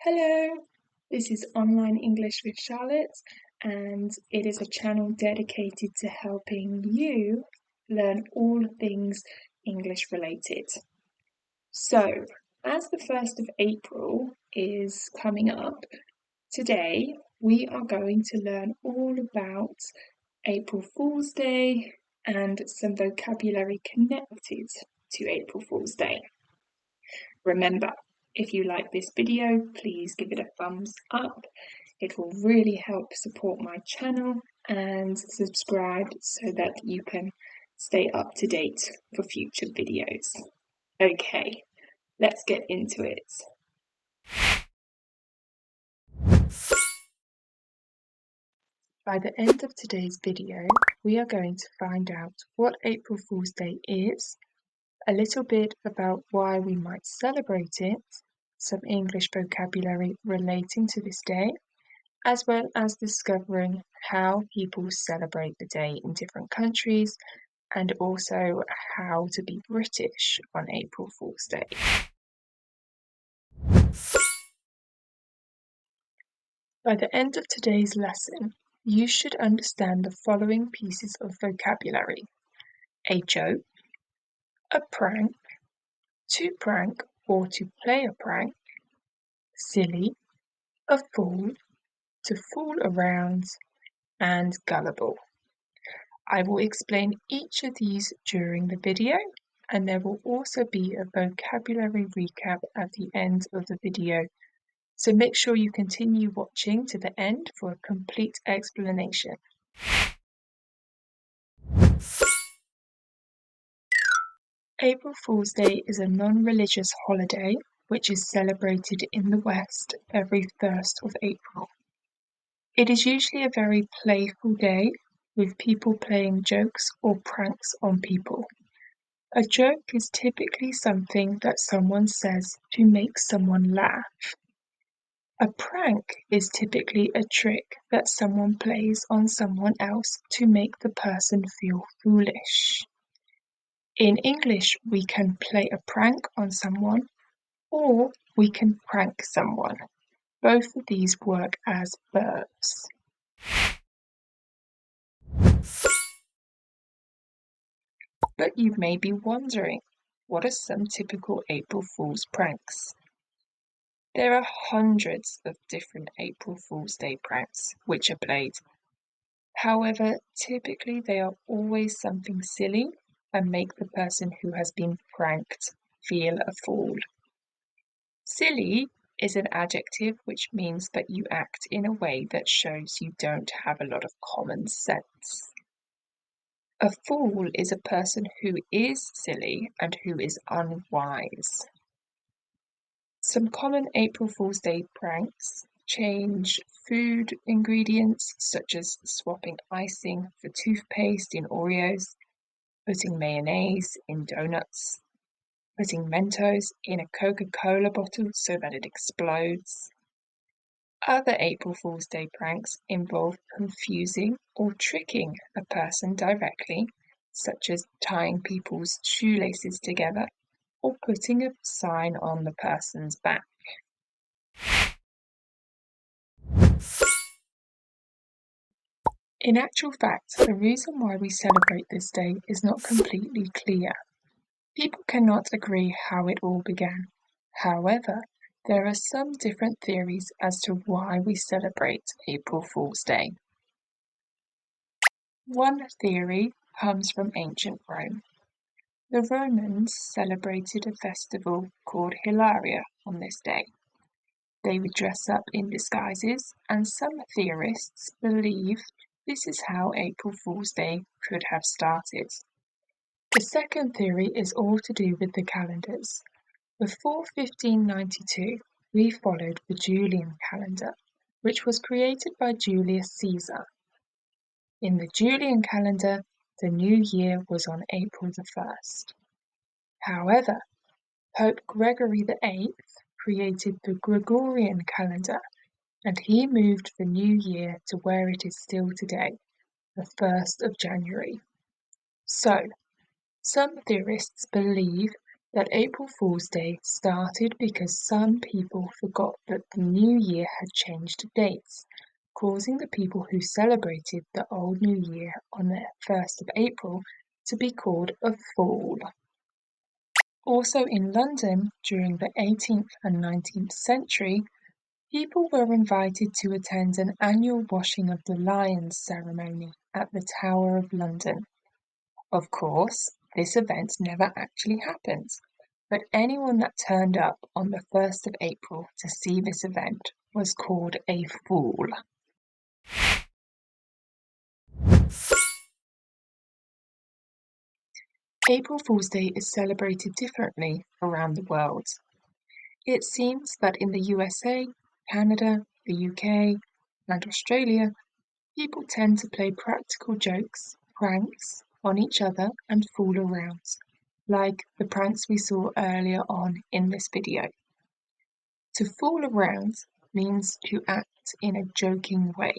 Hello, this is Online English with Charlotte, and it is a channel dedicated to helping you learn all things English related. So, as the 1st of April is coming up, today we are going to learn all about April Fool's Day and some vocabulary connected to April Fool's Day. Remember, if you like this video, please give it a thumbs up. It will really help support my channel, and subscribe so that you can stay up to date for future videos. Okay, let's get into it. By the end of today's video, we are going to find out what April Fool's Day is, a little bit about why we might celebrate it, some English vocabulary relating to this day, as well as discovering how people celebrate the day in different countries, and also how to be British on April Fool's Day. By the end of today's lesson, you should understand the following pieces of vocabulary: a joke, a prank, to prank or to play a prank, silly, a fool, to fool around, and gullible. I will explain each of these during the video, and there will also be a vocabulary recap at the end of the video, so make sure you continue watching to the end for a complete explanation. April Fool's Day is a non-religious holiday which is celebrated in the West every 1st of April. It is usually a very playful day, with people playing jokes or pranks on people. A joke is typically something that someone says to make someone laugh. A prank is typically a trick that someone plays on someone else to make the person feel foolish. In English, we can play a prank on someone, or we can prank someone. Both of these work as verbs. But you may be wondering, what are some typical April Fool's pranks? There are hundreds of different April Fool's Day pranks which are played. However, typically they are always something silly and make the person who has been pranked feel a fool. Silly is an adjective which means that you act in a way that shows you don't have a lot of common sense. A fool is a person who is silly and who is unwise. Some common April Fool's Day pranks change food ingredients, such as swapping icing for toothpaste in Oreos, putting mayonnaise in donuts, putting Mentos in a Coca-Cola bottle so that it explodes. Other April Fool's Day pranks involve confusing or tricking a person directly, such as tying people's shoelaces together or putting a sign on the person's back. In actual fact, the reason why we celebrate this day is not completely clear. People cannot agree how it all began. However, there are some different theories as to why we celebrate April Fool's Day. One theory comes from ancient Rome. The Romans celebrated a festival called Hilaria on this day. They would dress up in disguises, and some theorists believe this is how April Fool's Day could have started. The second theory is all to do with the calendars. Before 1592, we followed the Julian calendar, which was created by Julius Caesar. In the Julian calendar, the new year was on April the 1st. However, Pope Gregory VIII created the Gregorian calendar, and he moved the new year to where it is still today, the 1st of January. So, some theorists believe that April Fool's Day started because some people forgot that the new year had changed dates, causing the people who celebrated the old new year on the 1st of April to be called a fool. Also in London, during the 18th and 19th century, people were invited to attend an annual washing of the lions ceremony at the Tower of London. Of course, this event never actually happened, but anyone that turned up on the 1st of April to see this event was called a fool. April Fool's Day is celebrated differently around the world. It seems that in the USA, Canada, the UK, and Australia, people tend to play practical jokes, pranks, on each other and fool around, like the pranks we saw earlier on in this video. To fool around means to act in a joking way.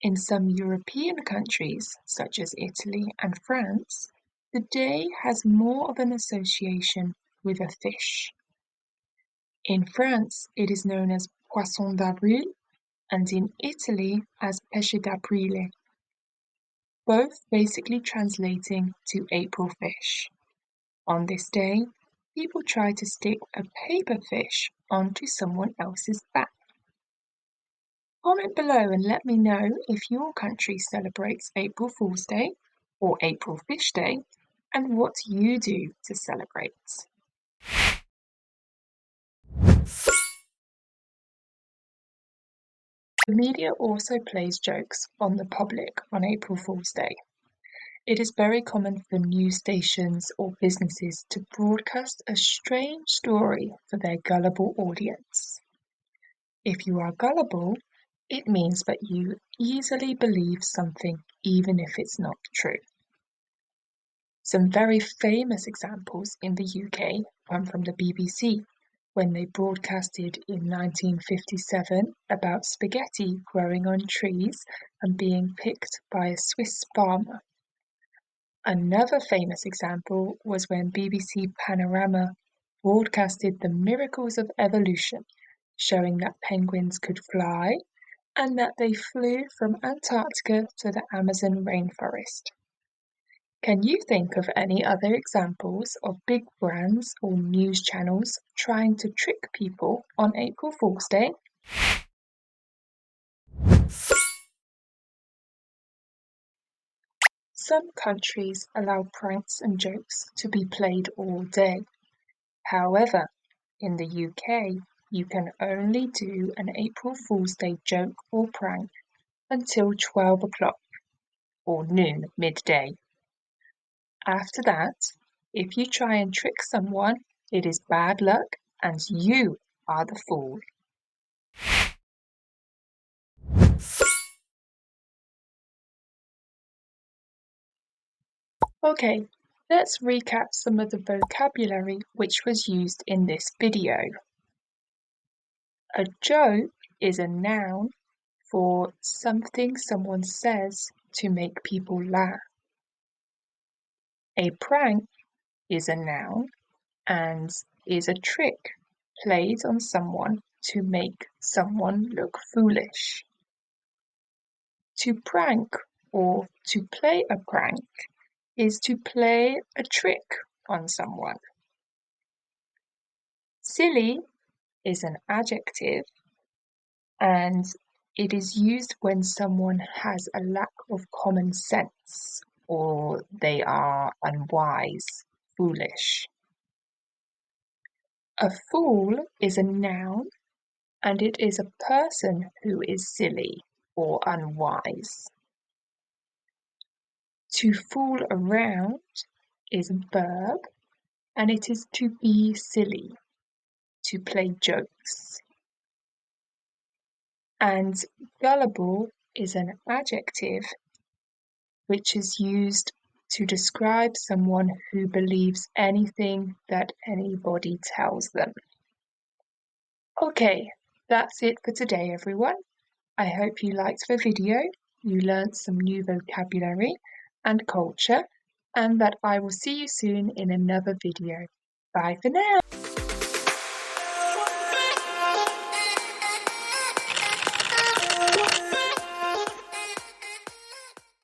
In some European countries, such as Italy and France, the day has more of an association with a fish. In France, it is known as Poisson d'Avril, and in Italy as Pesce d'Aprile, both basically translating to April fish. On this day, people try to stick a paper fish onto someone else's back. Comment below and let me know if your country celebrates April Fool's Day or April Fish Day and what you do to celebrate. The media also plays jokes on the public on April Fool's Day. It is very common for news stations or businesses to broadcast a strange story for their gullible audience. If you are gullible, it means that you easily believe something even if it's not true. Some very famous examples in the UK come from the BBC when they broadcasted in 1957 about spaghetti growing on trees and being picked by a Swiss farmer. Another famous example was when BBC Panorama broadcasted the miracles of evolution, showing that penguins could fly and that they flew from Antarctica to the Amazon rainforest. Can you think of any other examples of big brands or news channels trying to trick people on April Fool's Day? Some countries allow pranks and jokes to be played all day. However, in the UK, you can only do an April Fool's Day joke or prank until 12 o'clock or noon midday. After that, if you try and trick someone, it is bad luck and you are the fool. Okay, let's recap some of the vocabulary which was used in this video. A joke is a noun for something someone says to make people laugh. A prank is a noun and is a trick played on someone to make someone look foolish. To prank or to play a prank is to play a trick on someone. Silly is an adjective and it is used when someone has a lack of common sense or they are unwise, foolish. A fool is a noun and it is a person who is silly or unwise. To fool around is a verb and it is to be silly, to play jokes. And gullible is an adjective which is used to describe someone who believes anything that anybody tells them. Okay, that's it for today, everyone. I hope you liked the video, you learnt some new vocabulary and culture, and that I will see you soon in another video. Bye for now!